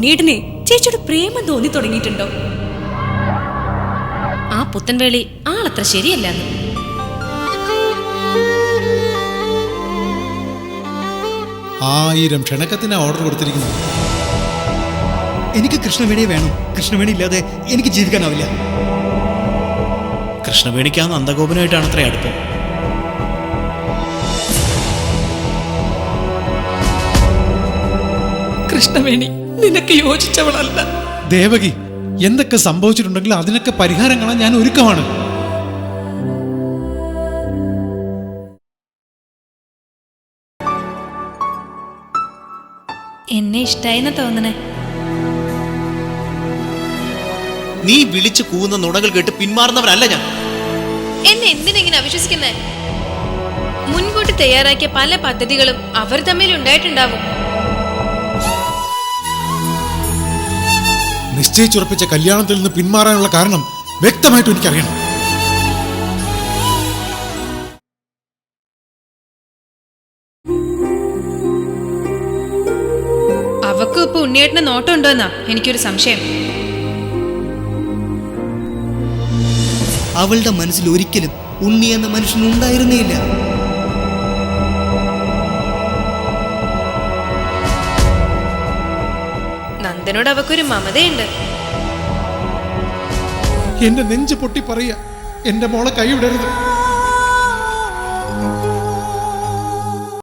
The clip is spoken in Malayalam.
ഉണ്ണിയേട്ടനെ ചേച്ചിയുടെ പ്രേമം തോന്നി തുടങ്ങിയിട്ടുണ്ടോ? ആ പുത്തൻവേളി ആളത്ര ശരിയല്ലെന്ന്. ആയിരം ക്ഷണക്കത്തിന് ഓർഡർ കൊടുത്തിരിക്കുന്നു. എനിക്ക് കൃഷ്ണവേണിയെ വേണം. കൃഷ്ണവേണി ഇല്ലാതെ എനിക്ക് ജീവിക്കാനാവില്ല. കൃഷ്ണവേണിക്ക് ആ നന്ദഗോപനായിട്ടാണ് അത്ര അടുപ്പം. കൃഷ്ണവേണി നിനക്ക് യോജിച്ചവളല്ല. ദേവകി, എന്തൊക്കെ സംഭവിച്ചിട്ടുണ്ടെങ്കിലും അതിനൊക്കെ പരിഹാരം കാണാൻ ഞാൻ ഒരുക്കമാണ്. എന്നെ ഇഷ്ടായെന്ന് തോന്നണേ. നീ വിളിച്ചു കൂവുന്ന നുണകൾ കേട്ട് പിന്മാറുന്നവരല്ല ഞാൻ. എന്നെ എന്തിനെങ്ങനെ അവിശ്വസിക്കുന്നേ? മുൻകൂട്ടി തയ്യാറാക്കിയ പല പദ്ധതികളും അവർ തമ്മിൽ ഉണ്ടായിട്ടുണ്ടാവും. നിശ്ചയിച്ചുറപ്പിച്ച കല്യാണത്തിൽ നിന്ന് പിന്മാറാനുള്ള കാരണം വ്യക്തമായിട്ടും എനിക്കറിയണം. അവക്കും ഇപ്പൊ ഉണ്ണിയേട്ടന് നോട്ടം ഉണ്ടോന്നാ എനിക്കൊരു സംശയം. അവളുടെ മനസ്സിൽ ഒരിക്കലും ഉണ്ണി എന്ന മനുഷ്യനുണ്ടായിരുന്നേയില്ല. നന്ദനോട് അവക്കൊരു മമതയുണ്ട്. എന്റെ നെഞ്ച് പൊട്ടി പറയുക, എന്റെ മോളെ കൈവിടരുത്.